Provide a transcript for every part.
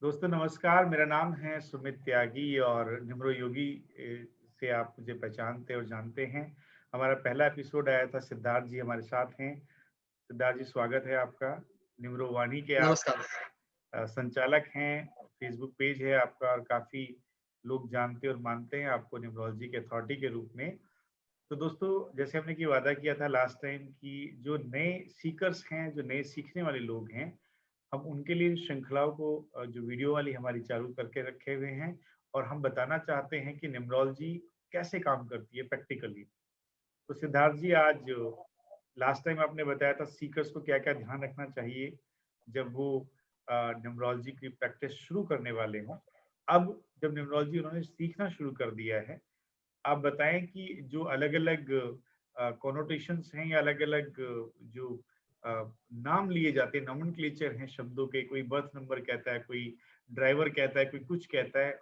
दोस्तों नमस्कार, मेरा नाम है सुमित त्यागी और निम्रो योगी से आप मुझे पहचानते और जानते हैं। हमारा पहला एपिसोड आया था, सिद्धार्थ जी हमारे साथ हैं। सिद्धार्थ जी, स्वागत है आपका। निम्रो वाणी के आप नमस्कार। संचालक हैं, फेसबुक पेज है आपका और काफ़ी लोग जानते और मानते हैं आपको न्यूमरोलॉजी के अथॉरिटी के रूप में। तो दोस्तों, जैसे हमने कि वादा किया था लास्ट टाइम कि जो नए सीकर्स हैं, जो नए सीखने वाले लोग हैं, हम उनके लिए इन श्रृंखलाओं को जो वीडियो वाली हमारी चालू करके रखे हुए हैं और हम बताना चाहते हैं कि न्यूमरोलॉजी कैसे काम करती है प्रैक्टिकली। तो सिद्धार्थ जी, आज लास्ट टाइम आपने बताया था सीकर्स को क्या-क्या ध्यान रखना चाहिए जब वो न्यूमरोलॉजी की प्रैक्टिस शुरू करने वाले हों। अब जब न्यूमरोलॉजी उन्होंने सीखना शुरू कर दिया है, आप बताएं कि जो अलग-अलग कॉनोटेशंस हैं या अलग-अलग जो अ, नाम लिए जाते हैं, नोमेनक्लेचर हैं शब्दों के, कोई बर्थ नंबर कहता है, कोई ड्राइवर कहता है, कोई कुछ कहता है।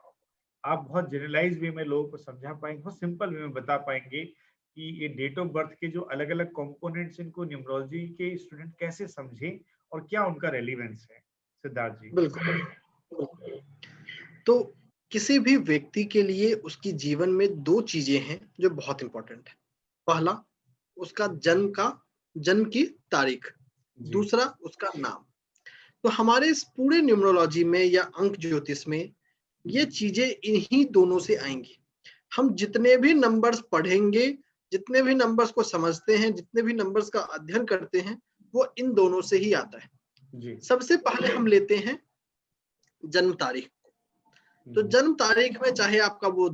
आप बहुत जनरलाइज़ वे में लोगों को समझा पाएँगे, बहुत सिंपल वे में बता पाएँगे कि ये डेट ऑफ बर्थ के जो अलग-अलग कंपोनेंट्स इनको न्यूमरोलॉजी के स्टूडेंट कैसे समझें और क्या उनका रेलेवेंस है? सिद्धार्थ जी। बिल्कुल, बिल्कुल। तो किसी भी व्यक्ति के लिए उसकी जीवन में 2 चीज़ें हैं जो बहुत इम्पोर्टेंट है। पहला, उसका जन्म की तारीख, जी, दूसरा उसका नाम। तो हमारे इस पूरे न्यूमरोलॉजी में या अंक ज्योतिष में ये चीज़ें इन्हीं दोनों से आएँगी। हम जितने भी नंबर्स पढ़ेंगे, जितने भी नंबर्स को समझते हैं, जितने भी नंबर्स का अध्ययन करते हैं, वो इन दोनों से ही आता है। जी। सबसे पहले हम लेते हैं जन्म तारीख। तो हुँ, जन्म तारीख में चाहे आपका वो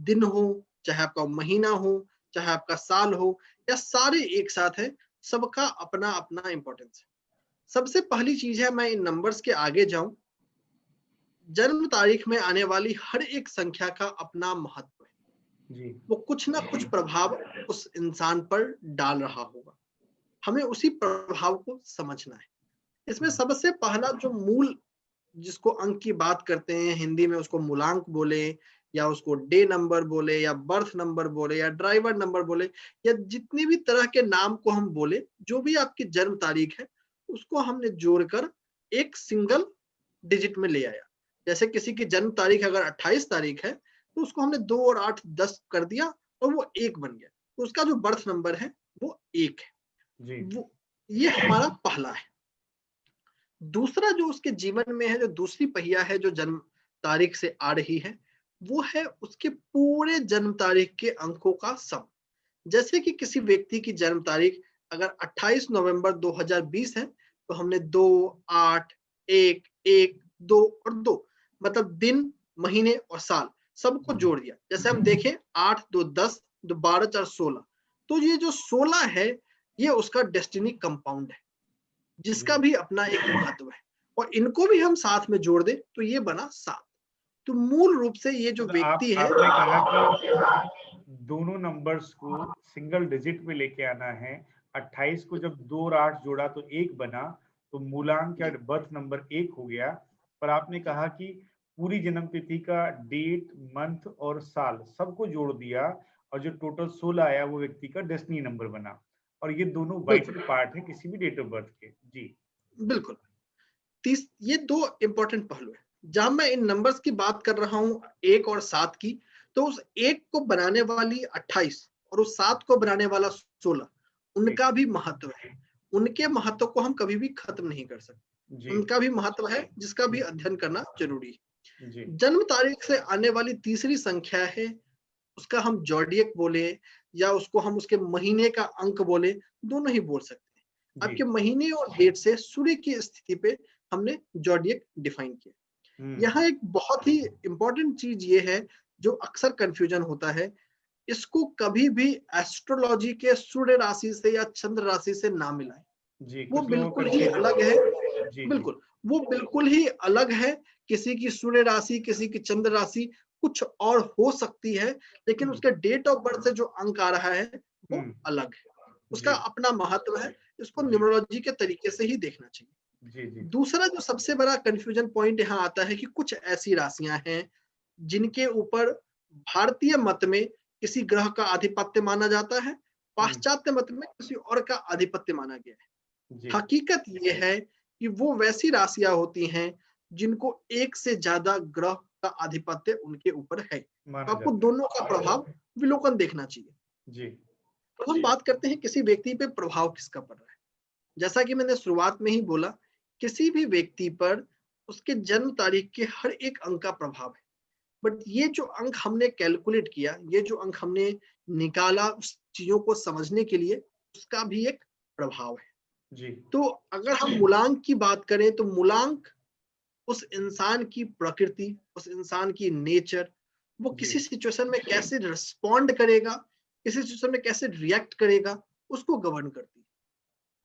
दिन हो, चाहे आपका महीना हो, चाहे आपका साल हो या सारे एक साथ है, सबका अपना-अपना इम्पोर्टेंस है। सबसे पहली चीज़ है मैं इन नंबर्स के आगे जाऊँ, जन्म तारीख में आने वाली हर एक संख्या का अपना महत्व है। जी, वो कुछ ना कुछ प्रभाव उस इंसान पर डाल रहा होगा। हमें उसी प्रभाव को समझना है। इसमें हुँ, सबसे पहला जो मूल जिसको अंक की बात करते हैं, हिंदी में उसको मूलांक बोले या उसको डे नंबर बोले या बर्थ नंबर बोले या ड्राइवर नंबर बोले या जितनी भी तरह के नाम को हम बोले, जो भी आपकी जन्म तारीख है, उसको हमने जोड़कर एक सिंगल डिजिट में ले आया। जैसे किसी की जन्म तारीख अगर 28 तारीख है, तो उसको हमने 2 और 8 10 कर दिया और वो 1 बन गया। तो उसका जो बर्थ नंबर है, वो 1 है। जी, वो ये हमारा पहला है। दूसरा जो उसके जीवन में है, जो दूसरी पहिया है, जो जन्म तारीख से आ रही है, वो है उसके पूरे जन्म तारीख के अंकों का सम। जैसे कि किसी व्यक्ति की जन्म तारीख अगर 28 नवंबर 2020 है, तो हमने 2, 8, 1, 1, 2 और 2 मतलब दिन, महीने और साल सबको हुँ, जोड़ दिया। जैसे हम देखें 8, 2, 10, 2, 12, 4, 16 तो ये जो 16 है, ये उसका डेस्टिनी कंपाउंड है। जिसका जी। भी अपना एक महत्व है और इनको भी हम साथ में जोड़ दें तो ये बना 7। तो मूल रूप से ये जो मतलब आप व्यक्ति है आपने कहा कि दोनों नंबर्स को सिंगल डिजिट में लेके आना है। 28 को जब 2 और 8 जोड़ा तो 1 बना, तो मूलांक या जी, बर्थ नंबर 1 हो गया। पर आपने जी, कहा कि पूरी जन्म तिथि का डेट, मंथ और साल सबको जोड़ दिया और जो टोटल 16 आया वो व्यक्ति का डेस्टिनी नंबर बना। और ये दोनों बिल्कुल, वाइटल पार्ट है किसी भी डेट ऑफ बर्थ के। जी, बिल्कुल। ये 2 इम्पोर्टेंट पहलू हैं। जहाँ मैं इन नंबर्स की बात कर रहा हूँ 1 और 7 की, तो उस 1 को बनाने वाली 28 और उस 7 को बनाने वाला 16 जी, उनका भी महत्व है। उनके महत्व को हम कभी भी खत्म नहीं कर सकते। जी, उनका भी महत्व है जिसका भी हुँ, अध्ययन करना ज़रूरी है। जी, जन्म तारीख से आने वाली तीसरी संख्या है, उसका हम ज़ोडिएक बोले या उसको हम उसके महीने का अंक बोले, दोनों ही बोल सकते हैं। जी, आपके महीने और डेट से सूर्य की स्थिति पे हमने ज़ोडिएक डिफाइन किया। हुँ, यहाँ एक बहुत ही इम्पोर्टेंट चीज़ ये है, जो अक्सर कन्फ्यूजन होता है, इसको कभी भी एस्ट्रोलॉजी के सूर्य राशि से या चंद्र राशि से ना मिलाएँ। जी, वो कुछ लोगों को बिल्कुल ही कन्फ्यूज़न अलग होता है। है। जी, जी, बिल्कुल, वो बिल्कुल ही अलग है। किसी की सूर्य राशि, किसी की चंद्र राशि कुछ और हो सकती है, लेकिन हुँ, उसके डेट ऑफ बर्थ से जो अंक आ रहा है, हुँ, वो अलग है। उसका जी, अपना महत्व है, इसको जी, न्यूमरोलॉजी के तरीके से ही देखना चाहिए। जी, जी, दूसरा जो सबसे बड़ा कन्फ्यूजन पॉइंट यहाँ आता है कि कुछ ऐसी राशियाँ हैं, जिनके ऊपर भारतीय मत में किसी ग्रह का आधिपत्य माना जाता है, हुँ, पाश्चात्य मत में किसी और का आधिपत्य माना गया है। जी, हकीकत ये है कि वो वैसी राशियाँ होती हैं जिनको एक से ज्यादा ग्रह का आधिपत्य उनके ऊपर है। तो माना आपको जाता है। दोनों का प्रभाव विलोकन देखना चाहिए। जी। तो हम बात करते हैं किसी व्यक्ति पे प्रभाव किसका पड़ रहा है। जैसा कि मैंने शुरुआत में ही बोला, किसी भी व्यक्ति पर उसके जन्म तारीख के हर एक अंक का प्रभाव है। बट ये जो अंक हमने कैलकुलेट किया, ये जो अंक हमने निकाला उस चीजों को समझने के लिए, उसका भी एक प्रभाव है। जी। तो अगर हम मूलांक की बात करें तो मूलांक उस इंसान की प्रकृति, उस इंसान की नेचर, वो जी। किसी सिचुएशन में कैसे रिस्पॉन्ड करेगा, किसी सिचुएशन में कैसे रिएक्ट करेगा, उसको गवर्न करती है।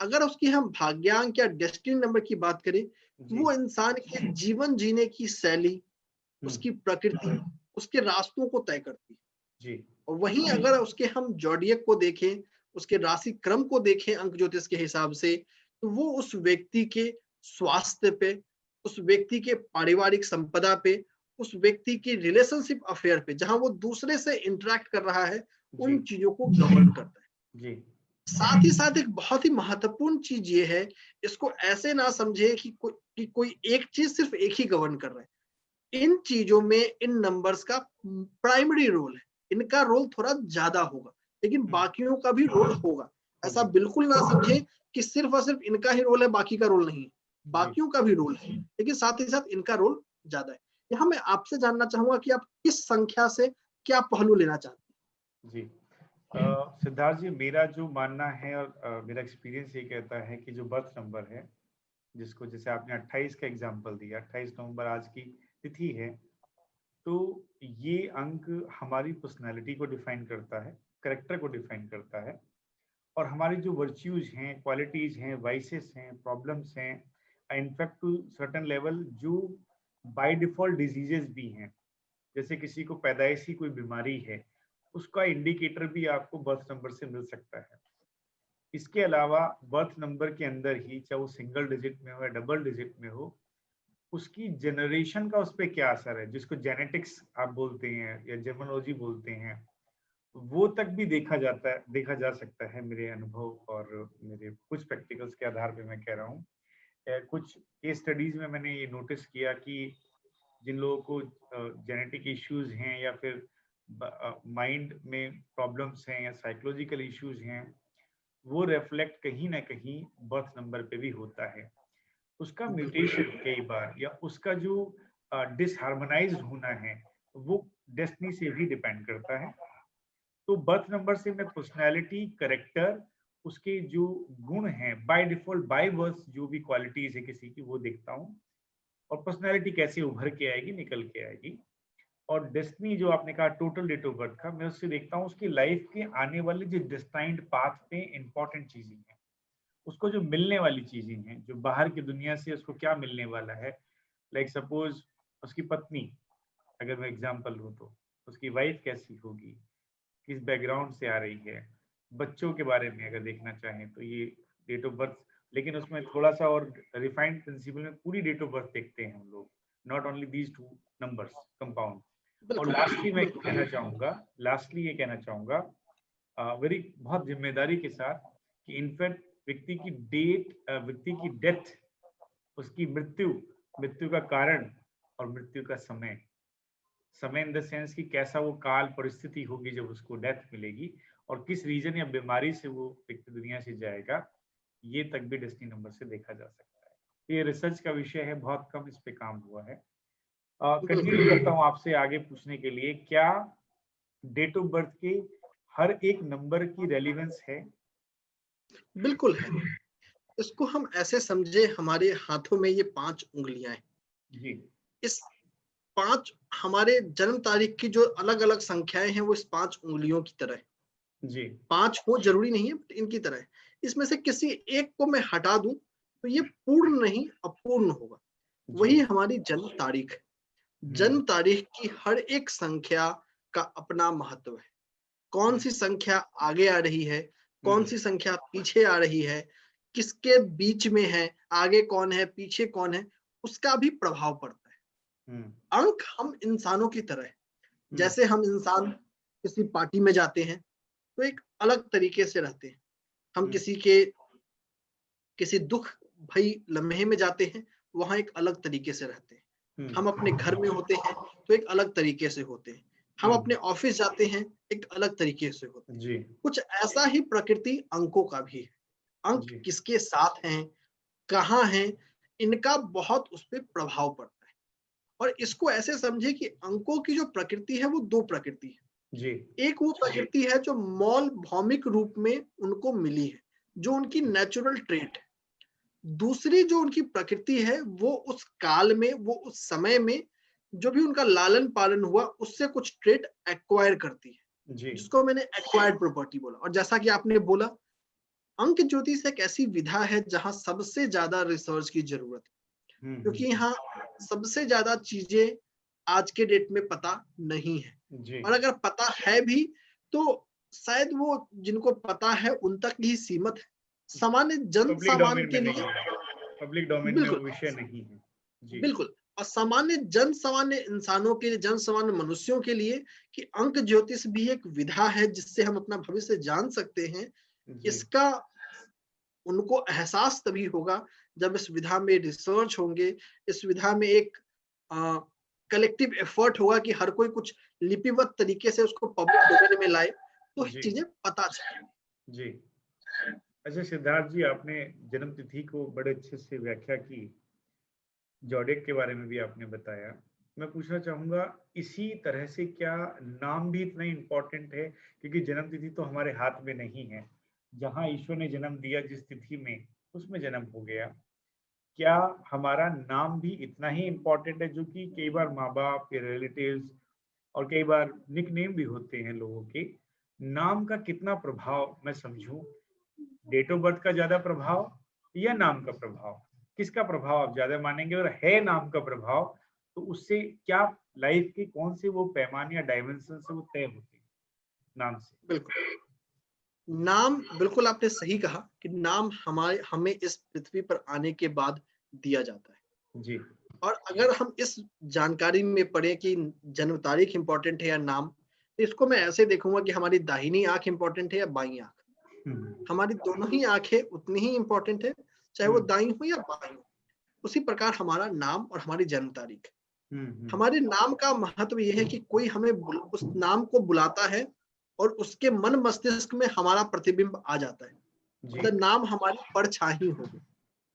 अगर उसकी हम भाग्यांक या डेस्टिनी नंबर की बात करें, जी। वो इंसान के जीवन जीने की शैली, हम्म। उसकी प्रकृति, उसके रास्तों को तय करती है। जी। और वहीं अगर उसके हम जॉडियक को देखें, उसके राशि क्रम को देखें अंक ज्योतिष के हिसाब से, तो वो उस व्यक्ति के स्वास्थ्य पे, उस व्यक्ति के पारिवारिक संपदा पे, उस व्यक्ति की रिलेशनशिप अफेयर पे, जहां वो दूसरे से इंटरेक्ट कर रहा है, जी। उन चीजों को गवर्न करता है। जी। साथ ही साथ एक बहुत ही महत्वपूर्ण चीज ये है, इसको ऐसे ना समझे कि कोई एक चीज सिर्फ एक ही गवर्न कर रहा है। इन चीजों में इन नंबर्स का प्राइमरी रोल है, इनका रोल थोड़ा ज्यादा होगा, लेकिन बाकियों का भी रोल होगा। ऐसा जी। बिल्कुल ना समझे कि सिर्फ और सिर्फ इनका ही रोल है, बाकी का रोल नहीं है। जी। बाकियों का भी रोल है, लेकिन साथ ही साथ इनका रोल ज्यादा है। यहाँ मैं आपसे जानना चाहूंगा कि आप किस संख्या से क्या पहलू लेना चाहते जी। सिद्धार्थ जी, मेरा जो मानना है और मेरा एक्सपीरियंस ये कहता है कि जो बर्थ नंबर है, जिसको जैसे आपने 28 का एग्जांपल दिया, 28 नवंबर आज की तिथि है, तो ये अंक हमारी पर्सनालिटी को डिफाइन करता है, करेक्टर को डिफाइन करता है, और हमारी जो वर्च्यूज हैं, क्वालिटीज हैं, वाइसेस हैं, प्रॉब्लम्स हैं, इनफैक्ट टू सर्टेन लेवल जो बाय डिफॉल्ट डिजीजेस भी हैं, जैसे किसी को पैदाइशी कोई बीमारी है, उसका इंडिकेटर भी आपको बर्थ नंबर से मिल सकता है। इसके अलावा बर्थ नंबर के अंदर ही, चाहे वो सिंगल डिजिट में हो या डबल डिजिट में हो, उसकी जनरेशन का उस पर क्या असर है, जिसको जेनेटिक्स आप बोलते हैं या जेमोलॉजी बोलते हैं, वो तक भी देखा जा सकता है। मेरे अनुभव और मेरे कुछ प्रैक्टिकल्स के आधार पे मैं कह रहा हूँ। कुछ केस स्टडीज में मैंने ये नोटिस किया कि जिन लोगों को जेनेटिक इश्यूज हैं या फिर माइंड में प्रॉब्लम्स हैं या साइकोलॉजिकल इश्यूज हैं, वो रिफ्लेक्ट कहीं ना कहीं बर्थ नंबर पे भी होता है। उसका म्यूटेशन कई बार या उसका जो डिसहार्मोनाइज्ड होना है, वो डेस्टिनी से भी डिपेंड करता है। तो बर्थ नंबर से मैं पर्सनालिटी, करेक्टर, उसके जो गुण हैं बाय डिफॉल्ट, बाय बर्थ जो भी क्वालिटीज है किसी की, वो देखता हूँ। और पर्सनालिटी कैसे उभर के आएगी, निकल के आएगी। और डेस्टिनी जो आपने कहा टोटल डेट ऑफ बर्थ का, मैं उससे देखता हूँ उसकी लाइफ के आने वाले जो डिस्टाइंड पाथ पे इंपॉर्टेंट चीजें हैं, उसको जो मिलने वाली चीजें हैं, जो बाहर की दुनिया से उसको क्या मिलने वाला है। लाइक सपोज उसकी पत्नी, अगर मैं एग्जांपल लूँ तो उसकी वाइफ कैसी होगी, किस बैकग्राउंड से आ रही है। बच्चों के बारे में अगर देखना चाहें तो ये डेट ऑफ बर्थ, लेकिन उसमें थोड़ा सा और रिफाइंड प्रिंसिपल में पूरी डेट ऑफ बर्थ देखते हैं हम लोग, not only these two numbers compound. और बिल्कुल लास्टली मैं बिल्कुल। कहना चाहूंगा वेरी बहुत जिम्मेदारी के साथ कि इनफैक्ट व्यक्ति की डेथ, उसकी मृत्यु, मृत्यु का कारण और मृत्यु का समय, समय इन द सेंस कि कैसा वो काल परिस्थिति होगी जब उसको डेथ मिलेगी, और किस रीजन या बीमारी से वो व्यक्ति दुनिया से जाएगा, ये तक भी डेस्टिनी नंबर से देखा जा सकता है। ये रिसर्च का विषय है, बहुत कम इस पे काम हुआ है। कंटिन्यू करता हूँ आपसे आगे पूछने के लिए, क्या डेट ऑफ बर्थ के हर एक नंबर की रेलिवेंस है? बिल्कुल है। इसको हम ऐसे समझे, हमारे हाथों में ये 5 उंगलियां हैं। जी। इस 5 हमारे जन्म तारीख की जो अलग अलग संख्याएं हैं, वो इस 5 उंगलियों की तरह है। जी। 5 हो जरूरी नहीं है, बट इनकी तरह है। इसमें से किसी एक को मैं हटा दूं तो ये पूर्ण नहीं, अपूर्ण होगा। जी। वही हमारी जन्म तारीख है। जन्म तारीख की हर एक संख्या का अपना महत्व है। कौन सी संख्या आगे आ रही है, कौन सी संख्या पीछे आ रही है, किसके बीच में है, आगे कौन है, पीछे कौन है, उसका भी प्रभाव पड़ता है। अंक हम इंसानों की तरह है। जैसे हम इंसान किसी पार्टी में जाते हैं तो एक अलग तरीके से रहते हैं। हम किसी दुख भई लम्हे में जाते हैं, वहां एक अलग तरीके से रहते हैं। हम हम्म अपने घर में होते हैं तो एक अलग तरीके से होते हैं। हम अपने ऑफिस जाते हैं एक अलग तरीके से होते हैं। जी कुछ ऐसा ही प्रकृति अंकों का भी है। अंक जी किसके साथ हैं, कहाँ हैं, इनका बहुत उस पर प्रभाव पड़ता है। और इसको ऐसे समझे कि अंकों की जो प्रकृति है वो दो प्रकृति है। जी एक वो प्रकृति है जो मौल भौमिक रूप में उनको मिली है, जो उनकी नेचुरल ट्रेट है। दूसरी जो उनकी प्रकृति है वो उस काल में, वो उस समय में जो भी उनका लालन पालन हुआ उससे कुछ ट्रेट एक्वायर करती है, जी जिसको मैंने एक्वायर्ड प्रॉपर्टी बोला। और जैसा कि आपने बोला, अंक ज्योतिष एक ऐसी विधा है जहां सबसे ज्यादा रिसर्च की जरूरत है, क्योंकि हम्म। यहाँ सबसे ज्यादा चीजें आज के डेट में पता नहीं है। जी और अगर पता है भी तो शायद वो जिनको पता है उन तक ही सीमित है। सामान्य जन पब्लिक सामान्य डोमेन में के नहीं लिए है, पब्लिक डोमेन में वो बिल्कुल, विषय नहीं है। जी बिल्कुल। और सामान्य जन सामान्य इंसानों के लिए, जन सामान्य मनुष्यों के लिए, कि अंक ज्योतिष भी एक विधा है जिससे हम अपना भविष्य जान सकते हैं। जी इसका उनको एहसास तभी होगा जब इस विधा में रिसर्च होंगे, इस विधा में एक कलेक्टिव एफर्ट होगा कि हर कोई कुछ लिपिबद्ध तरीके से उसको पब्लिक डोमेन में लाए, तो जी चीजें पता चलेंगी। जी। अच्छा सिद्धार्थ जी, आपने जन्म तिथि को बड़े अच्छे से व्याख्या की, जोडिएक के बारे में भी आपने बताया। मैं पूछना चाहूंगा, इसी तरह से क्या नाम भी इतना इम्पोर्टेंट है? क्योंकि जन्म तिथि तो हमारे हाथ में नहीं है, जहां ईश्वर ने जन्म दिया जिस तिथि में उसमें जन्म हो गया। क्या हमारा नाम भी इतना ही इम्पोर्टेंट है? जो कि कई बार माँ बाप के रिलेटिव्स और कई बार निक नेम भी होते हैं लोगों के, नाम का कितना प्रभाव मैं समझूं? डेट ऑफ बर्थ का ज्यादा प्रभाव या नाम का प्रभाव? किसका प्रभाव आप ज्यादा मानेंगे? और है नाम का प्रभाव, तो उससे क्या लाइफ के कौन से वो पैमाने या डायमेंशन से वो तय होते हैं नाम से? बिल्कुल, नाम, बिल्कुल आपने सही कहा कि नाम हमें इस पृथ्वी पर आने के बाद दिया जाता है। जी और अगर हम इस जानकारी में पढ़े कि जन्म तारीख इंपॉर्टेंट है या नाम, तो इसको मैं ऐसे देखूंगा कि हमारी दाहिनी आंख इंपॉर्टेंट है या बाईं आंख। हम्म हमारी दोनों ही आंखें उतनी ही इंपॉर्टेंट है, चाहे वो हम्म दाईं हो या बाईं हो। उसी प्रकार हमारा नाम और हमारी जन्म तारीख। हम्म। हमारे नाम का महत्व यह है कि कोई हमें उस नाम को बुलाता है और उसके मन मस्तिष्क में हमारा प्रतिबिंब आ जाता है। जी मतलब नाम हमारी परछाई हो गई।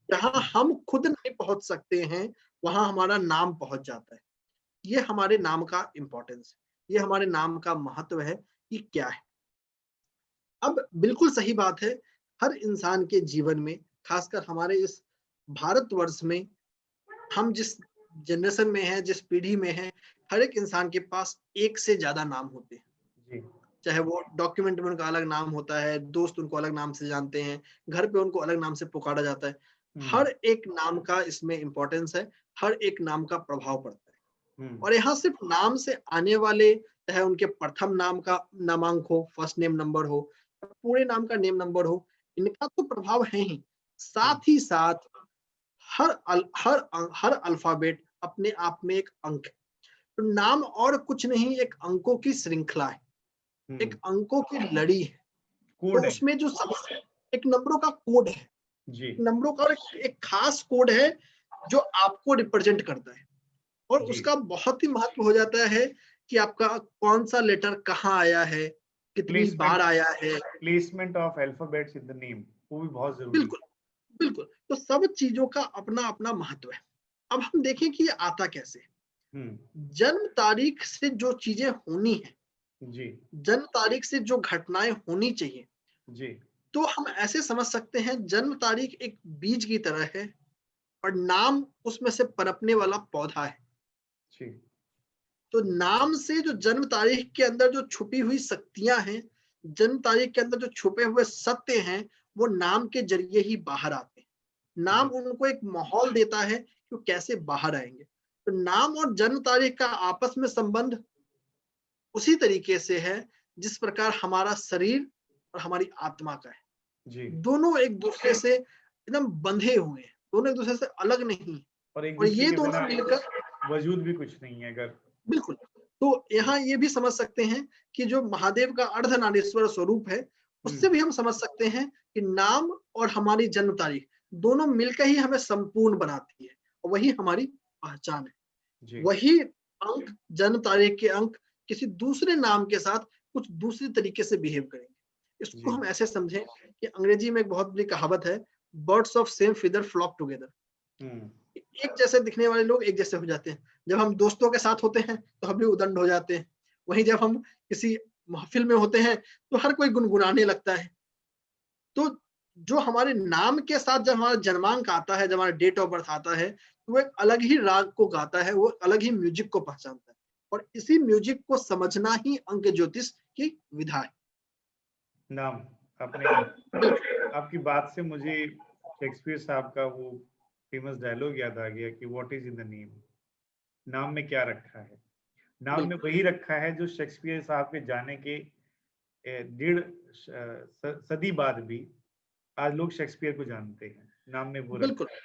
जहां हम खुद नहीं पहुंच सकते हैं, वहां हमारा नाम पहुंच जाता है। ये हमारे नाम का इंपॉर्टेंस है, ये हमारे नाम का महत्व है कि क्या है। अब बिल्कुल सही बात है, हर इंसान के जीवन में, खासकर हमारे इस भारतवर्ष में, हम जिस जनरेशन में है, जिस पीढ़ी में है, हर एक इंसान के पास एक से ज्यादा नाम होते हैं। जी चाहे वो डॉक्यूमेंट में उनका अलग नाम होता है, दोस्त उनको अलग नाम से जानते हैं, घर पे उनको अलग नाम से पुकारा जाता है। हम्म हर एक नाम का इसमें इंपॉर्टेंस है, हर एक नाम का प्रभाव पड़ता है। हम्म और यहाँ सिर्फ नाम से आने वाले, चाहे उनके प्रथम नाम का नामांक हो, फर्स्ट नेम नंबर हो, पूरे नाम का नेम नंबर हो, इनका तो प्रभाव है ही। साथ ही साथ हर अल्फाबेट अपने आप में एक अंक है। तो नाम और कुछ नहीं, एक अंकों की श्रृंखला है, एक अंकों की लड़ी है। तो कोड है। उसमें जो सबसे एक नंबरों का कोड है, जी नंबरों का एक खास कोड है जो आपको रिप्रेजेंट करता है। और जी। उसका बहुत ही महत्व हो जाता है कि आपका कौन सा लेटर कहाँ आया है, कितनी प्लेसमेंट, बार आया है। Placement of alphabets in the name, वो भी बहुत जरूरी बिल्कुल, बिल्कुल। तो सब चीजों का अपना अपना महत्व है। अब हम देखें कि ये आता कैसे। है। जन्म तारीख से जो चीजें होनी है, जी जन्म तारीख से जो घटनाएं होनी चाहिए, जी तो हम ऐसे समझ सकते हैं, जन्म तारीख एक बीज की तरह है और नाम उसमें से पनपने वाला पौधा है। जी तो नाम से जो जन्म तारीख के अंदर जो छुपी हुई शक्तियां हैं, जन्म तारीख के अंदर जो छुपे हुए सत्य हैं, वो नाम के जरिए ही बाहर आते हैं। नाम जी उनको एक माहौल देता है कि वो कैसे बाहर आएंगे। तो नाम और जन्म तारीख का आपस में संबंध उसी तरीके से है जिस प्रकार हमारा शरीर और हमारी आत्मा का है। जी। दोनों एक दूसरे से एकदम बंधे हुए हैं, दोनों एक दूसरे से अलग नहीं है। और एक और दूसरे ये के दोनों बिना मिलकर, वजूद भी कुछ नहीं है अगर। बिल्कुल। तो यहाँ ये भी समझ सकते हैं कि जो महादेव का अर्धनारीश्वर स्वरूप है, उससे भी हम समझ सकते हैं कि नाम और हमारी जन्म तारीख दोनों मिलकर ही हमें संपूर्ण बनाती है। वही हमारी पहचान है। जी वही अंक, जन्म तारीख के अंक किसी दूसरे नाम के साथ कुछ दूसरी तरीके से बिहेव करेंगे। इसको जी हम ऐसे समझें कि अंग्रेजी में एक बहुत बड़ी कहावत है, birds of same feather flock together. हम्म एक जैसे दिखने वाले लोग एक जैसे हो जाते हैं। जब हम दोस्तों के साथ होते हैं तो हम भी उदंड हो जाते हैं। वहीं जब हम किसी महफिल में होते हैं तो हर कोई गुनगुनाने लगता है। तो जो हमारे नाम के साथ जब हमारा जन्मांक आता है, जब हमारा डेट ऑफ बर्थ आता है, तो वो एक अलग ही राग को गाता है, वो अलग ही म्यूजिक को पहचानता है। और इसी म्यूजिक को समझना ही अंक ज्योतिष की विधा है। नाम आपने, आपकी बात से मुझे शेक्सपियर साहब का वो फेमस डायलॉग याद आ गया कि what is in the name, नाम में क्या रखा है। नाम में बिल्कुल वही रखा है जो शेक्सपियर साहब के जाने के 1.5 सदी बाद भी आज लोग शेक्सपियर को जानते हैं, नाम में वो बिल्कुल रखा है।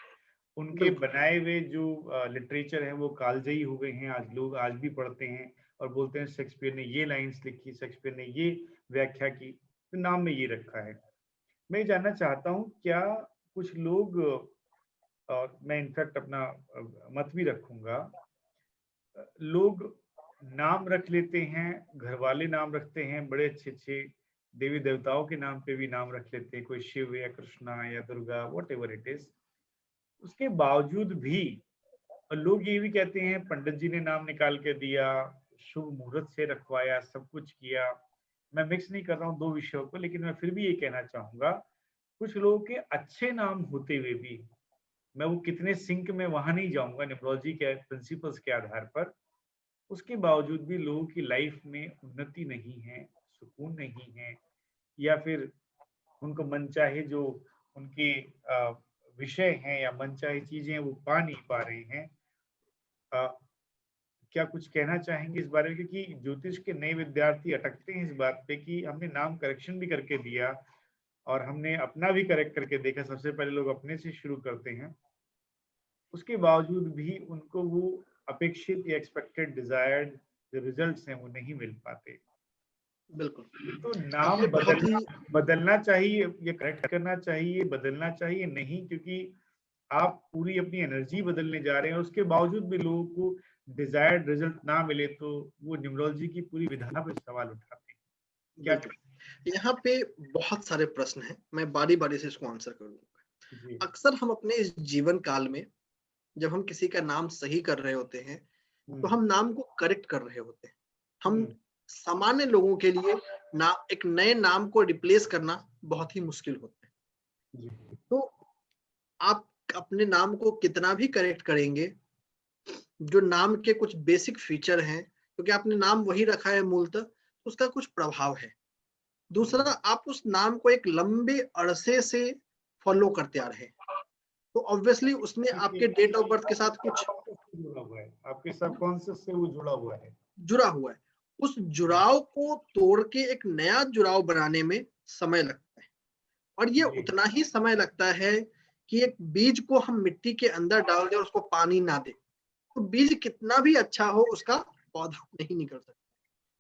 उनके बिल्कुल बनाए हुए जो लिटरेचर है वो कालजयी हो गए हैं, आज लोग आज भी पढ़ते हैं और बोलते हैं शेक्सपियर ने ये लाइंस लिखी, शेक्सपियर ने ये व्याख्या की, तो नाम में ये रखा है। मैं ये जानना चाहता हूँ क्या कुछ लोग, और मैं इनफैक्ट अपना मत भी रखूंगा, लोग नाम रख लेते हैं, घर वाले नाम रखते हैं, बड़े अच्छे अच्छे देवी देवताओं के नाम पे भी नाम रख लेते हैं, कोई शिव या कृष्णा या Durga, what ever it is. उसके बावजूद भी और लोग ये भी कहते हैं पंडित जी ने नाम निकाल के दिया, शुभ मुहूर्त से रखवाया, सब कुछ किया। मैं मिक्स नहीं कर रहा हूँ दो विषयों को, लेकिन मैं फिर भी ये कहना चाहूंगा कुछ लोगों के अच्छे नाम होते हुए भी, मैं वो कितने सिंक में वहां नहीं जाऊंगा न्यूमरोलॉजी के प्रिंसिपल्स के आधार पर, उसके बावजूद भी लोगों की लाइफ में उन्नति नहीं है, सुकून नहीं है, या फिर उनको मनचाहे जो उनके विषय हैं या मनचाही चीजें हैं वो पा नहीं पा रहे हैं। अ, क्या कुछ कहना चाहेंगे इस बारे में, क्योंकि ज्योतिष के नए विद्यार्थी अटकते हैं इस बात पे कि हमने नाम करेक्शन भी करके दिया और हमने अपना भी करेक्ट करके देखा, सबसे पहले लोग अपने से शुरू करते हैं, उसके बावजूद भी उनको वो अपेक्षित या एक्सपेक्टेड डिजायर्ड जो रिजल्ट्स हैं वो नहीं मिल पाते। बिल्कुल। तो आपने नाम बहुत ही बदलना चाहिए, ये करेक्ट करना चाहिए, बदलना चाहिए नहीं, क्योंकि आप पूरी अपनी एनर्जी बदलने जा रहे हैं, उसके बावजूद भी लोगों को डिजायर्ड रिजल्ट ना मिले तो वो न्यूमरोलॉजी की पूरी विधा पे सवाल उठाते हैं। क्या बिल्कुल, यहाँ पे बहुत सारे प्रश्न हैं, मैं बारी बारी से इसको आंसर करूंगा। जी अक्सर हम अपने इस जीवन काल में जब हम किसी का नाम सही कर रहे होते हैं तो हम नाम को करेक्ट कर रहे होते हैं। हम हम्म, सामान्य लोगों के लिए ना एक नए नाम को रिप्लेस करना बहुत ही मुश्किल होता है। जी तो आप अपने नाम को कितना भी करेक्ट करेंगे, जो नाम के कुछ बेसिक फीचर हैं, क्योंकि आपने नाम वही रखा है मूलतः, तो उसका कुछ प्रभाव है। दूसरा, आप उस नाम को एक लंबे अरसे से फॉलो करते आ रहे हैं, तो ऑब्वियसली उसमें आपके डेट ऑफ बर्थ के साथ कुछ जुड़ा हुआ है, आपके सबकॉन्शियस से वो जुड़ा हुआ है। जुड़ा हुआ है। उस जुड़ाव को तोड़ के एक नया जुड़ाव बनाने में समय लगता है, और ये जी उतना ही समय लगता है कि एक बीज को हम मिट्टी के अंदर डाल दें और उसको पानी ना दें, तो बीज कितना भी अच्छा हो उसका पौधा नहीं निकल सकता।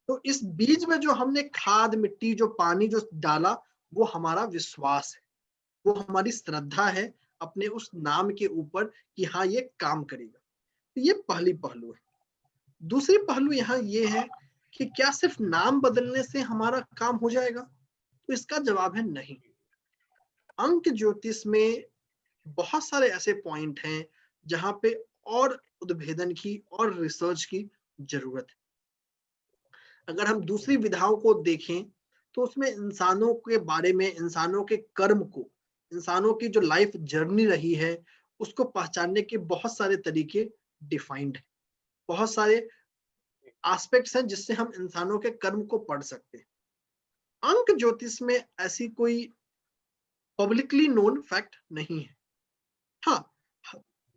तो इस बीज में जो हमने खाद, मिट्टी, जो पानी जो डाला, वो हमारा विश्वास है, वो हमारी श्रद्धा है अपने उस नाम के ऊपर कि हाँ ये काम करेगा। तो ये पहली पहलू है। दूसरी पहलू यहाँ ये है कि क्या सिर्फ नाम बदलने से हमारा काम हो जाएगा? तो इसका जवाब है नहीं। अंक ज्योतिष में बहुत सारे ऐसे पॉइंट हैं जहां पे और उद्भेदन की और रिसर्च की जरूरत है। अगर हम दूसरी विधाओं को देखें तो उसमें इंसानों के बारे में, इंसानों के कर्म को, इंसानों की जो लाइफ जर्नी रही है, उसको पहचानने के बहुत सारे तरीके डिफाइंड है। बहुत सारे एस्पेक्ट्स हैं जिससे हम इंसानों के कर्म को पढ़ सकते हैं। अंक ज्योतिष में ऐसी कोई पब्लिकली नोन फैक्ट नहीं है। हाँ,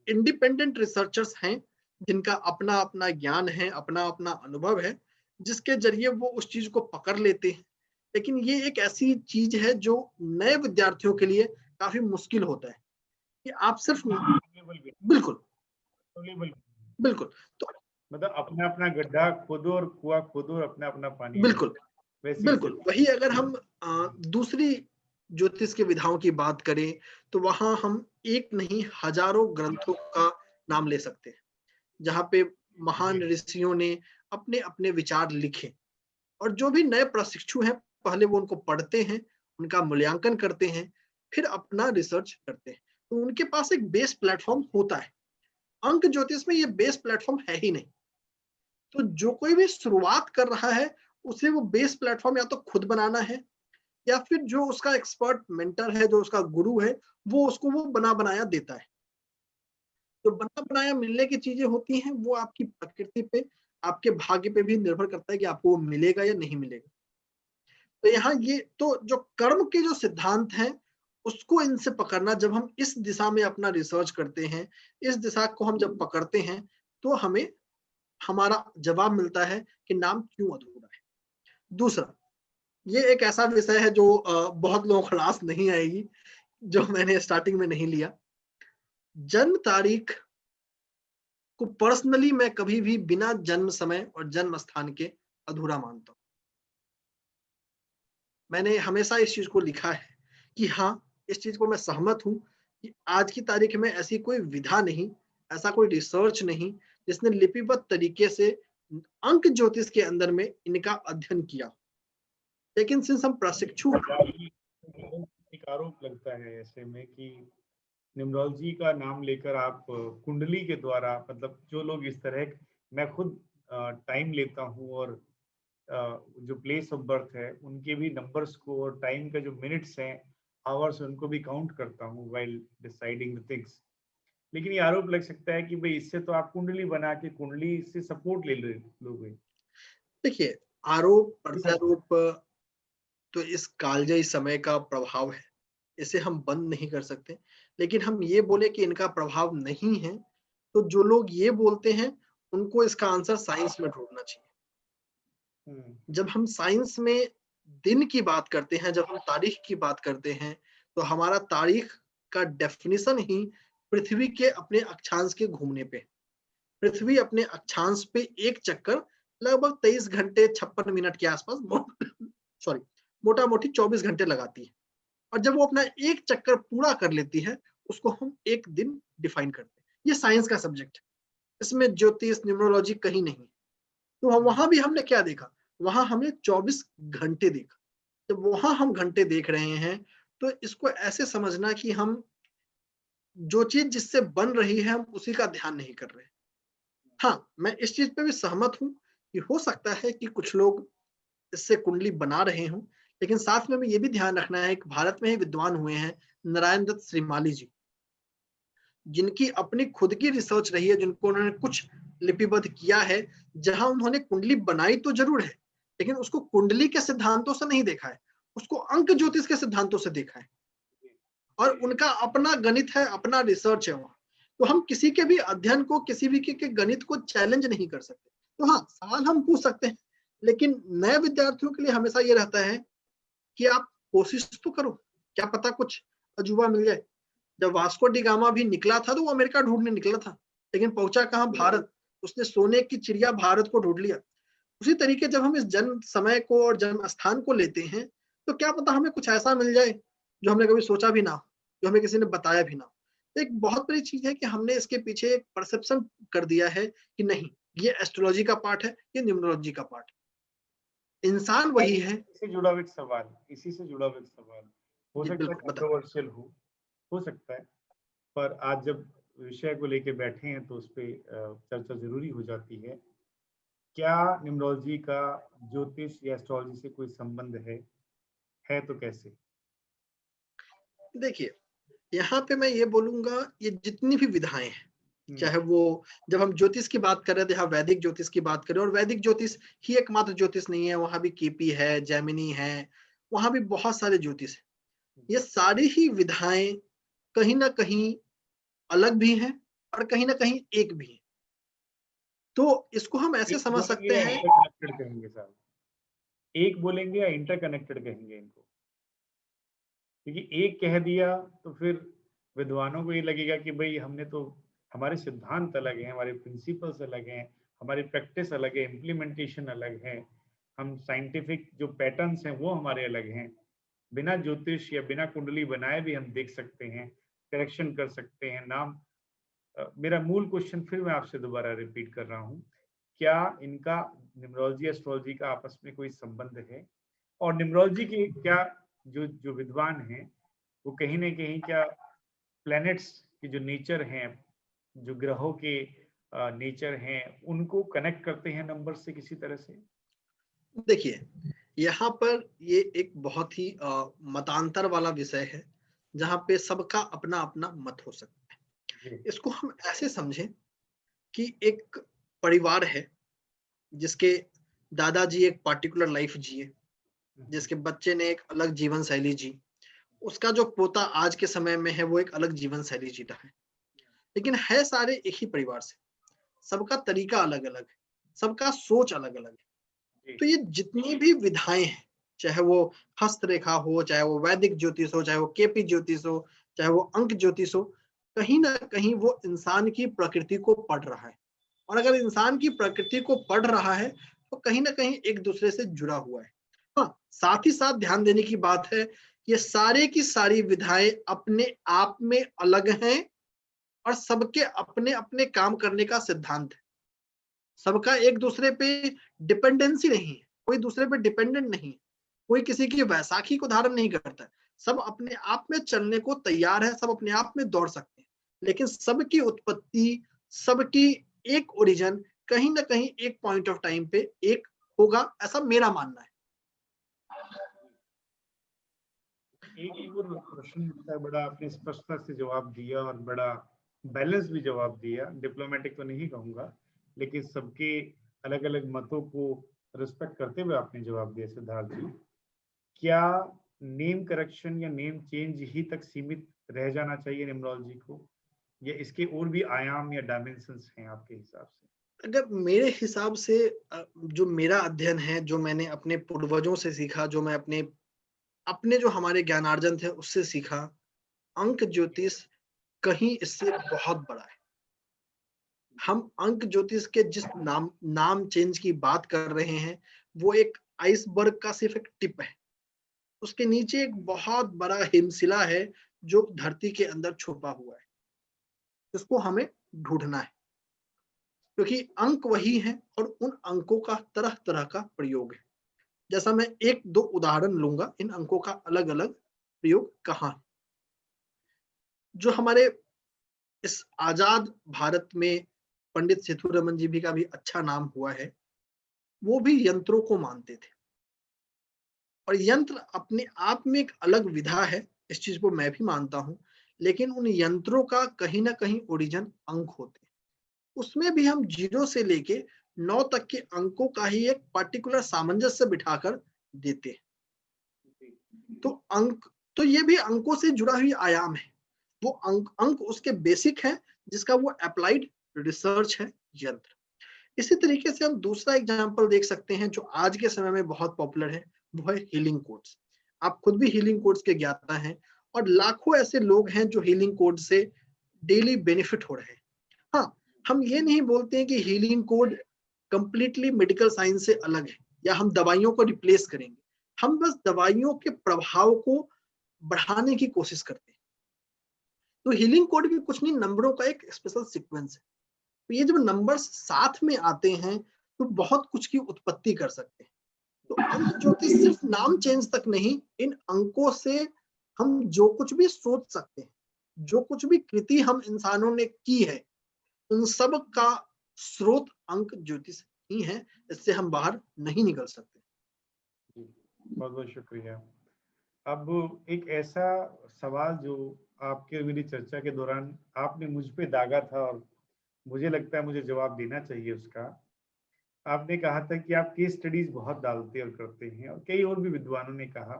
इंडिपेंडेंट रिसर्चर्स हैं जिनका अपना अपना ज्ञान है, अपना अपना अनुभव है, जिसके जरिए वो उस चीज को पकड़ लेते हैं। लेकिन ये एक ऐसी चीज है जो नए विद्यार्थियों के लिए काफी मुश्किल होता है कि आप सिर्फ बिल्कुल बिल्कुल तो मतलब अपना अपना गड्ढा खोदो और कुआं खोदो और अपना अपना पानी बिल्कुल निकालो, वैसी बिल्कुल स्थिति। वही अगर हम दूसरी ज्योतिष की विधाओं की बात करें तो वहां हम एक नहीं हजारों ग्रंथों का नाम ले सकते हैं, जहाँ पे महान जी, ऋषियों ने अपने अपने विचार लिखे। और जो भी नए प्रशिक्षु हैं, पहले वो उनको पढ़ते हैं, उनका मूल्यांकन करते हैं, फिर अपना रिसर्च करते हैं। तो उनके पास एक बेस प्लेटफॉर्म होता है। अंक ज्योतिष में ये बेस प्लेटफॉर्म है ही नहीं। तो जो कोई भी शुरुआत कर रहा है, उसे वो बेस प्लेटफॉर्म या तो खुद बनाना है, या फिर जो उसका एक्सपर्ट मेंटर है, जो उसका गुरु है, वो उसको वो बना बनाया देता है। जो बना बनाया मिलने की चीजें होती हैं, वो आपकी प्रकृति पे, आपके भाग्य पे भी निर्भर करता है कि आपको वो मिलेगा या नहीं मिलेगा। तो यहाँ ये तो जो कर्म के जो सिद्धांत हैं, उसको इनसे पकड़ना, जब हम इस दिशा में अपना रिसर्च करते हैं, इस दिशा को हम जब पकड़ते हैं, तो हमें हमारा जवाब मिलता है कि नाम क्यों अधूरा है। दूसरा, ये एक ऐसा विषय है जो बहुत लोगों को क्लास नहीं आएगी, जो मैंने स्टार्टिंग में नहीं लिया। जन्म तारीख को पर्सनली मैं कभी भी बिना जन्म समय और जन्म स्थान के अधूरा मानता हूँ। मैंने हमेशा इस चीज को लिखा है कि हाँ, इस चीज को मैं सहमत हूँ कि आज की तारीख में ऐसी कोई विधा नहीं, ऐसा कोई रिसर्च नहीं, जिसने लिपिबद्ध तरीके से अंक ज्योतिष के अंदर में इनका अध्ययन किया। लेकिन सिंस हम प्रशिक्षु हैं, एक आरोप लगता है ऐसे में कि न्यूमरोलॉजी का नाम लेकर आप कुंडली के द्वारा, मतलब जो लोग इस तरह, मैं खुद टाइम लेता हूँ और जो प्लेस ऑफ बर्थ है उनके भी नंबर्स को और टाइम का जो मिनट्स हैं, आवर्स, उनको भी काउंट करता हूँ व्हाइल डिसाइडिंग द थिंग्स। लेकिन ये आरोप लग सकता है कि भाई इससे तो आप कुंडली बना के कुंडली से सपोर्ट ले लोगे। देखिए, आरोप ये सच है। प्रत्यारोप तो इस कालजयी समय का प्रभाव है, इसे हम बंद नहीं कर सकते। लेकिन हम ये बोले कि इनका प्रभाव नहीं है, तो जो लोग ये बोलते हैं, उनको इसका आंसर साइंस में ढूंढना चाहिए। हम्म। जब हम साइंस में दिन की बात करते हैं, जब हम तारीख की बात करते हैं, तो हमारा तारीख का डेफिनेशन ही पृथ्वी के अपने अक्षांश के घूमने पे। पृथ्वी अपने अक्षांश पे एक चक्कर लगभग 23 घंटे 56 मिनट के आसपास सॉरी, मोटा मोटी 24 घंटे लगाती है। और जब वो अपना एक चक्कर पूरा कर लेती है, उसको हम एक दिन डिफाइन करते हैं। ये साइंस का सब्जेक्ट है, इसमें ज्योतिष न्यूमरोलॉजी कहीं नहीं। तो हम्म। वहां भी हमने क्या देखा, वहां हमने 24 घंटे देखा। जब वहां हम घंटे देख रहे हैं, तो इसको ऐसे समझना कि हम जो चीज जिससे बन रही है, हम उसी का ध्यान नहीं कर रहे। हाँ, मैं इस चीज पे भी सहमत हूँ कि हो सकता है कि कुछ लोग इससे कुंडली बना रहे हों, लेकिन साथ में हमें ये भी ध्यान रखना है कि भारत में ही विद्वान हुए हैं नारायण दत्त श्रीमाली जी, जिनकी अपनी खुद की रिसर्च रही है, जिनको उन्होंने कुछ लिपिबद्ध किया है, जहां उन्होंने कुंडली बनाई तो जरूर है, लेकिन उसको कुंडली के सिद्धांतों से नहीं देखा है, उसको अंक ज्योतिष के सिद्धांतों से देखा है। और उनका अपना गणित है, अपना रिसर्च है वहाँ। तो हम किसी के भी अध्ययन को, किसी भी के गणित को चैलेंज नहीं कर सकते। तो हाँ, सवाल हम पूछ सकते हैं, लेकिन नए विद्यार्थियों के लिए हमेशा ये रहता है कि आप कोशिश तो करो, क्या पता कुछ अजूबा मिल जाए। जब वास्को डी गामा भी निकला था, तो वो अमेरिका ढूंढने निकला था, लेकिन पहुंचा कहाँ, भारत। उसने सोने की चिड़िया भारत को ढूंढ लिया। उसी तरीके जब हम इस जन्म समय को और जन्म स्थान को लेते हैं, तो क्या पता हमें कुछ ऐसा मिल जाए जो हमने कभी सोचा भी ना हो, जो हमें किसी ने बताया भी ना हो। एक बहुत बड़ी चीज है कि हमने इसके पीछे एक परसेप्शन कर दिया है कि नहीं, ये एस्ट्रोलॉजी का पार्ट है, ये न्यूमरोलॉजी का पार्ट है। इंसान वही है। इसी से जुड़ा हुआ एक सवाल, इसी से जुड़ा हुआ एक सवाल, हो जी सकता है बिल्कुल, बता। कंट्रोवर्शियल हो सकता है, पर आज जब विषय को लेके बैठे हैं तो उस पे चर्चा जरूरी हो जाती है। क्या न्यूमरोलॉजी का ज्योतिष या एस्ट्रोलॉजी से कोई संबंध है तो कैसे? देखिए, यहाँ पे मैं ये बोलूंगा, ये जितनी भी विधाएं हैं, हम्म। चाहे वो, जब हम ज्योतिष की बात कर रहे थे, यहाँ वैदिक ज्योतिष की बात करें, और वैदिक ज्योतिष ही एकमात्र ज्योतिष नहीं है, वहां भी केपी है, जैमिनी है, वहां भी बहुत सारे ज्योतिष है। ये सारी ही विधाएं कहीं ना कहीं अलग भी हैं, और कहीं ना कहीं एक भी है। तो इसको हम ऐसे एक समझ बोलेंगे सकते या हैं। इंटरकनेक्टेड कहेंगे साहब? एक बोलेंगे या इंटरकनेक्टेड कहेंगे इनको? क्योंकि एक कह दिया तो फिर विद्वानों को ये लगेगा कि भाई हमने तो, हमारे सिद्धांत अलग हैं, हमारे प्रिंसिपल्स अलग हैं, हमारी प्रैक्टिस अलग है, इम्प्लीमेंटेशन अलग है, हम साइंटिफिक जो पैटर्न्स हैं वो हमारे अलग हैं। बिना ज्योतिष या बिना कुंडली बनाए भी हम देख सकते हैं, करेक्शन कर सकते हैं, नाम मेरा मूल क्वेश्चन फिर मैं आपसे दोबारा रिपीट कर रहा हूँ, क्या इनका न्यूमरोलॉजी एस्ट्रोलॉजी का आपस में कोई संबंध है? और न्यूमरोलॉजी के क्या जो जो विद्वान हैं वो कहीं ना कहीं क्या प्लैनेट्स के जो नेचर हैं, जो ग्रहों के नेचर हैं, उनको कनेक्ट करते हैं नंबर से किसी तरह से? देखिए, यहाँ पर ये एक बहुत ही मतांतर वाला विषय है, जहाँ पे सबका अपना अपना मत हो सकता है। जी। इसको हम ऐसे समझें कि एक परिवार है जिसके दादाजी एक पार्टिकुलर लाइफ जिए, जिसके बच्चे ने एक अलग जीवन शैली जी, उसका जो पोता आज के समय में है वो एक अलग जीवन शैली जी रहा है, लेकिन है सारे एक ही परिवार से। सबका तरीका अलग अलग है, सबका सोच अलग अलग है। जी। तो ये जितनी भी विधाएं हैं, चाहे वो हस्तरेखा हो, चाहे वो वैदिक ज्योतिष हो, चाहे वो केपी ज्योतिष हो, चाहे वो अंक ज्योतिष हो, कहीं ना कहीं वो इंसान की प्रकृति को पढ़ रहा है। और अगर इंसान की प्रकृति को पढ़ रहा है तो कहीं ना कहीं एक दूसरे से जुड़ा हुआ है। हाँ, साथ ही साथ ध्यान देने की बात है, ये सारे की सारी विधाएं अपने आप में अलग हैं और सबके अपने अपने काम करने का सिद्धांत है। सबका एक दूसरे पे डिपेंडेंसी नहीं है, कोई दूसरे पे डिपेंडेंट नहीं है, कोई किसी की वैसाखी को धारण नहीं करता है। सब अपने आप में चलने को तैयार है, सब अपने आप में दौड़ सकते हैं, लेकिन सबकी उत्पत्ति, सबकी एक ओरिजिन कहीं ना कहीं एक पॉइंट ऑफ टाइम पे एक होगा, ऐसा मेरा मानना है। एक और प्रश्न उठता है, बड़ा आपने स्पष्टता से जवाब दिया और बड़ा बैलेंस भी जवाब दिया। डिप्लोमेटिक तो नहीं कहूंगा, लेकिन सबके अलग अलग मतों को रिस्पेक्ट करते हुए आपने जवाब दिया सिद्धार्थ जी। क्या नेम करेक्शन या नेम चेंज ही तक सीमित रह जाना चाहिए न्यूमरोलॉजी को, या इसके और भी आयाम या डायमेंशंस हैं आपके हिसाब से? अगर मेरे हिसाब से जो मेरा अध्ययन है, जो मैंने अपने पूर्वजों से सीखा, जो मैं अपने अपने जो हमारे ज्ञानार्जन थे उससे सीखा, अंक ज्योतिष कहीं इससे बहुत बड़ा है। हम अंक ज्योतिष के जिस नाम चेंज की बात कर रहे हैं, वो एक आइसबर्ग का सिर्फ एक टिप है। उसके नीचे एक बहुत बड़ा हिमशिला है जो धरती के अंदर छुपा हुआ है, जिसको हमें ढूंढना है, क्योंकि अंक वही है और उन अंकों का तरह तरह का प्रयोग है। जैसा मैं एक दो उदाहरण लूंगा, इन अंकों का अलग अलग प्रयोग कहाँ है। जो हमारे इस आजाद भारत में पंडित सेतुरमन जी भी का भी अच्छा नाम हुआ है, वो भी यंत्रों को मानते थे। और यंत्र अपने आप में एक अलग विधा है, इस चीज को मैं भी मानता हूं, लेकिन उन यंत्रों का कहीं ना कहीं ओरिजिन अंक होते हैं। उसमें भी हम 0 से लेके 9 तक के अंकों का ही एक पर्टिकुलर सामंजस्य बिठाकर देते हैं। तो अंक, तो ये भी अंकों से जुड़ा हुई आयाम है। वो अंक अंक उसके बेसिक है, जिसका वो अप्लाइड रिसर्च है, यंत्र। इसी तरीके से हम दूसरा एग्जांपल देख सकते हैं जो आज के समय में बहुत पॉपुलर है, वो है हीलिंग कोड्स। आप खुद भी हीलिंग कोड्स के ज्ञाता हैं और लाखों ऐसे लोग हैं जो हीलिंग कोड से डेली बेनिफिट हो रहे हैं। हाँ, हम ये नहीं बोलते हैं कि healing code completely medical science से अलग है या हम दवाइयों को रिप्लेस करेंगे। हम बस दवाइयों के प्रभाव को बढ़ाने की कोशिश करते हैं। तो हीलिंग कोड भी कुछ नहीं, नंबरों का एक स्पेशल सीक्वेंस है। तो ये जब नंबर्स साथ में आते हैं तो बहुत कुछ की उत्पत्ति कर सकते हैं। तो अंक ज्योतिष सिर्फ नाम चेंज तक नहीं, इन अंकों से हम जो कुछ भी सोच सकते हैं, जो कुछ भी कृति हम इंसानों ने की है, उन सब का स्रोत अंक ज्योतिष ही है। इससे हम बाहर नहीं निकल सकते। बहुत बहुत शुक्रिया। अब एक ऐसा सवाल जो आपके और मेरी चर्चा के दौरान आपने मुझ पे दागा था और मुझे लगता है मुझे जवाब देना चाहिए उसका। आपने कहा था कि आप केस स्टडीज बहुत डालते और करते हैं, और कई और भी विद्वानों ने कहा,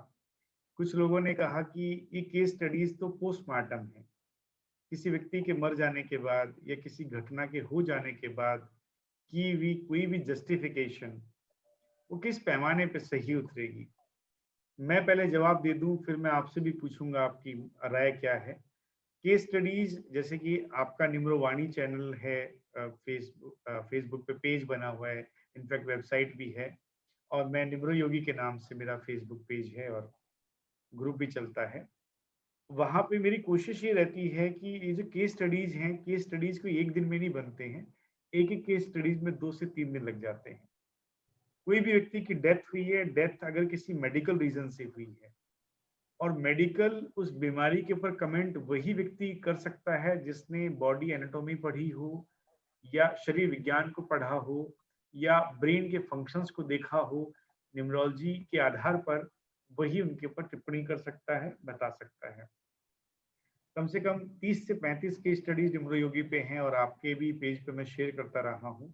कुछ लोगों ने कहा कि ये केस स्टडीज तो पोस्टमार्टम है, किसी व्यक्ति के मर जाने के बाद या किसी घटना के हो जाने के बाद की हुई कोई भी जस्टिफिकेशन वो किस पैमाने पे सही उतरेगी। मैं पहले जवाब दे दूं, फिर मैं आपसे भी पूछूंगा आपकी राय क्या है। केस स्टडीज, जैसे कि आपका निम्रवाणी चैनल है, फेसबुक पे पेज बना हुआ है, इनफैक्ट वेबसाइट भी है, और मैं निम्र योगी के नाम से मेरा फेसबुक पेज है और ग्रुप भी चलता है। वहां पे मेरी कोशिश ये रहती है कि ये जो केस स्टडीज हैं, केस स्टडीज को एक दिन में नहीं बनते हैं, एक एक केस स्टडीज में 2 से 3 दिन लग जाते हैं। कोई भी व्यक्ति की डेथ हुई है, डेथ अगर किसी मेडिकल रीजन से हुई है, और मेडिकल उस बीमारी के ऊपर कमेंट वही व्यक्ति कर सकता है जिसने बॉडी एनाटॉमी पढ़ी हो, या शरीर विज्ञान को पढ़ा हो, या ब्रेन के फंक्शंस को देखा हो। न्यूमरोलॉजी के आधार पर वही उनके ऊपर टिप्पणी कर सकता है, बता सकता है। कम से कम 30 से 35 की स्टडीज न्यूमरोयोगी पे हैं, और आपके भी पेज पे मैं शेयर करता रहा हूँ।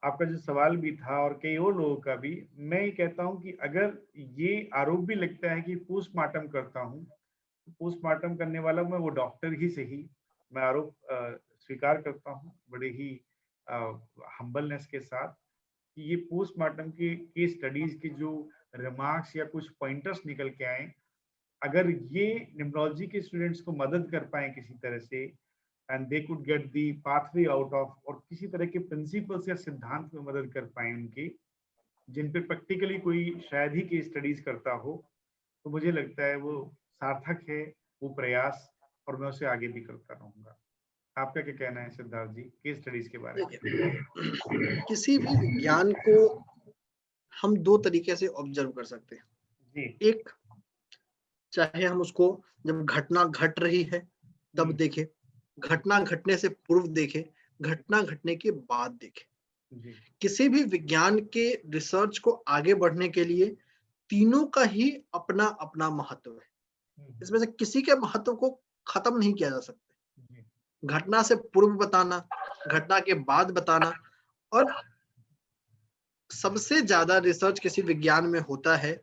आपका जो सवाल भी था और कई और लोगों का भी, मैं ये कहता हूँ कि अगर ये आरोप भी लगता है कि पोस्टमार्टम करता हूँ, तो पोस्टमार्टम करने वाला मैं वो डॉक्टर ही सही, मैं आरोप स्वीकार करता हूँ बड़े ही हम्बलनेस के साथ, कि ये पोस्टमार्टम के स्टडीज के जो रिमार्क्स या कुछ पॉइंटर्स निकल के आए, अगर ये न्यूमरोलॉजी के स्टूडेंट्स को मदद कर पाए किसी तरह से, and they could get the pathway out of, और किसी तरह के प्रिंसिपल्स या सिद्धांत में मदद कर पाए उनके, जिन पे प्रैक्टिकली कोई शायद ही केस स्टडीज करता हो, तो मुझे लगता है वो सार्थक है वो प्रयास, और मैं उसे आगे भी करता रहूंगा। आपका क्या कहना है सिद्धार्थ जी केस स्टडीज के बारे में? देखिए, किसी भी विज्ञान को हम दो तरीके से ऑब्जर्व कर सकते हैं। जी। एक, चाहे हम उसको जब घटना घट रही है तब देखें, घटना घटने से पूर्व देखें, घटना घटने के बाद देखें। जी। किसी भी विज्ञान के रिसर्च को आगे बढ़ने के लिए तीनों का ही अपना अपना महत्व है। इसमें से किसी के महत्व को खत्म नहीं किया जा सकता। जी। घटना से पूर्व बताना, घटना के बाद बताना, और सबसे ज्यादा रिसर्च किसी विज्ञान में होता है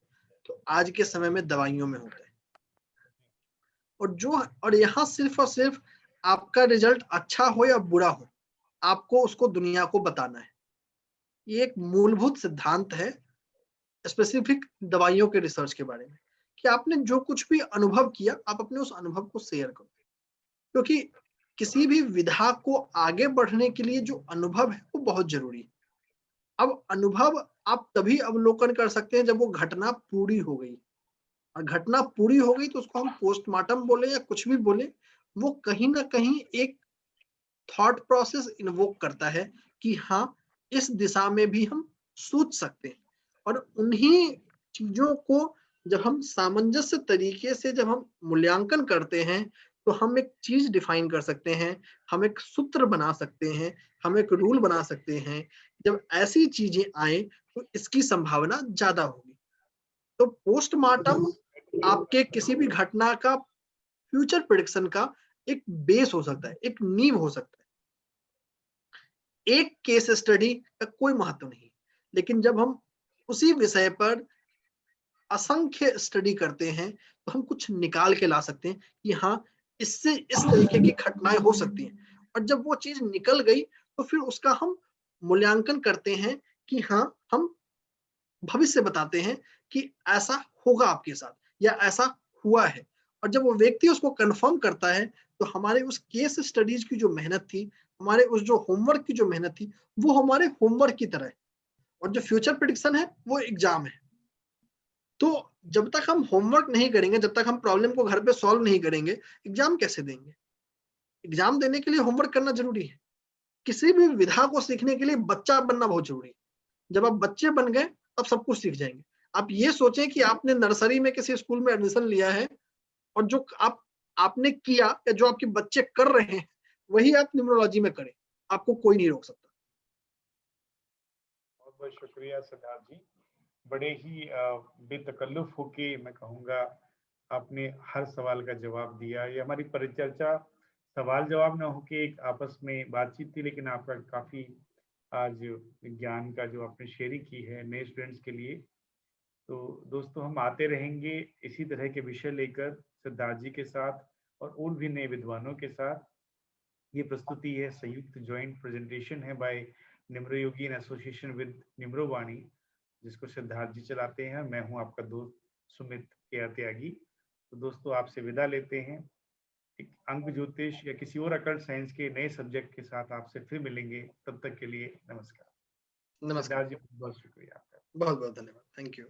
तो आज के समय में दवाइयों में होता है। और यहाँ सिर्फ और सिर्फ आपका रिजल्ट अच्छा हो या बुरा हो, आपको उसको दुनिया को बताना है। ये एक मूलभूत सिद्धांत है स्पेसिफिक दवाइयों के रिसर्च के बारे में, कि आपने जो कुछ भी अनुभव किया, आप अपने उस अनुभव को शेयर करो। क्योंकि किसी भी विधा को आगे बढ़ने के लिए जो अनुभव है वो बहुत जरूरी है। अब अनुभव आप तभी अवलोकन कर सकते हैं जब वो घटना पूरी हो गई, और घटना पूरी हो गई तो उसको हम पोस्टमार्टम बोले या कुछ भी बोले, वो कहीं ना कहीं एक थॉट प्रोसेस इन्वोक करता है कि हाँ, इस दिशा में भी हम सोच सकते हैं। और उन्हीं चीजों को जब हम सामंजस्य तरीके से जब हम मूल्यांकन करते हैं तो हम एक चीज डिफाइन कर सकते हैं, हम एक सूत्र बना सकते हैं, हम एक रूल बना सकते हैं। जब ऐसी चीजें आए तो इसकी संभावना ज्यादा होगी। तो पोस्टमार्टम आपके किसी भी घटना का फ्यूचर प्रेडिक्शन का एक बेस हो सकता है, एक नींव हो सकता है। एक केस स्टडी का कोई महत्व नहीं, लेकिन जब हम उसी विषय पर असंख्य स्टडी करते हैं तो हम कुछ निकाल के ला सकते हैं कि हाँ, इससे इस तरीके की घटनाएं हो सकती हैं। और जब वो चीज निकल गई तो फिर उसका हम मूल्यांकन करते हैं कि हाँ, हम भविष्य बताते हैं कि ऐसा होगा आपके साथ या ऐसा हुआ है। और जब वो व्यक्ति उसको कंफर्म करता है तो हमारे उस केस स्टडीज की जो मेहनत थी, हमारे उस जो होमवर्क की जो मेहनत थी, वो हमारे होमवर्क की तरह है। और जो फ्यूचर प्रेडिक्शन है वो एग्जाम है। तो जब तक हम होमवर्क नहीं करेंगे, जब तक हम प्रॉब्लम को घर पे सॉल्व नहीं करेंगे, एग्जाम कैसे देंगे? एग्जाम देने के लिए होमवर्क करना जरूरी है। किसी भी विधा को सीखने के लिए बच्चा बनना बहुत जरूरी है। जब आप बच्चे बन गए तब सब कुछ सीख जाएंगे। आप ये सोचें कि आपने नर्सरी में किसी स्कूल में एडमिशन लिया है, और जो आपने किया या जो आपके बच्चे कर रहे हैं वही आप न्यूमरोलॉजी में करें, आपको कोई नहीं रोक सकता। बहुत बहुत शुक्रिया सिद्धार्थ जी, बड़े ही बेतकल्लुफ होके मैं कहूँगा आपने हर सवाल का जवाब दिया। ये हमारी परिचर्चा सवाल जवाब ना होके एक आपस में बातचीत थी, लेकिन आपका काफी आज ज्ञान का जो आपने शेयरिंग की है नए स्टूडेंट्स के लिए। तो दोस्तों हम आते रहेंगे इसी तरह के विषय लेकर सिद्धार्थ जी के साथ और भी नए विद्वानों के साथ। ये प्रस्तुति है संयुक्त ज्वाइंट प्रेजेंटेशन है by Nimro Yogi in association with Nimro Vani, जिसको सिद्धार्थ जी चलाते हैं। मैं हूं आपका दोस्त सुमित के त्यागी। तो दोस्तों आपसे विदा लेते हैं। एक अंक ज्योतिष या किसी और अकल्ट साइंस के नए सब्जेक्ट के साथ आपसे फिर मिलेंगे। तब तक के लिए नमस्कार। नमस्कार। सिद्धार्थ जी बहुत शुक्रिया आपका। बहुत बहुत धन्यवाद। Thank you.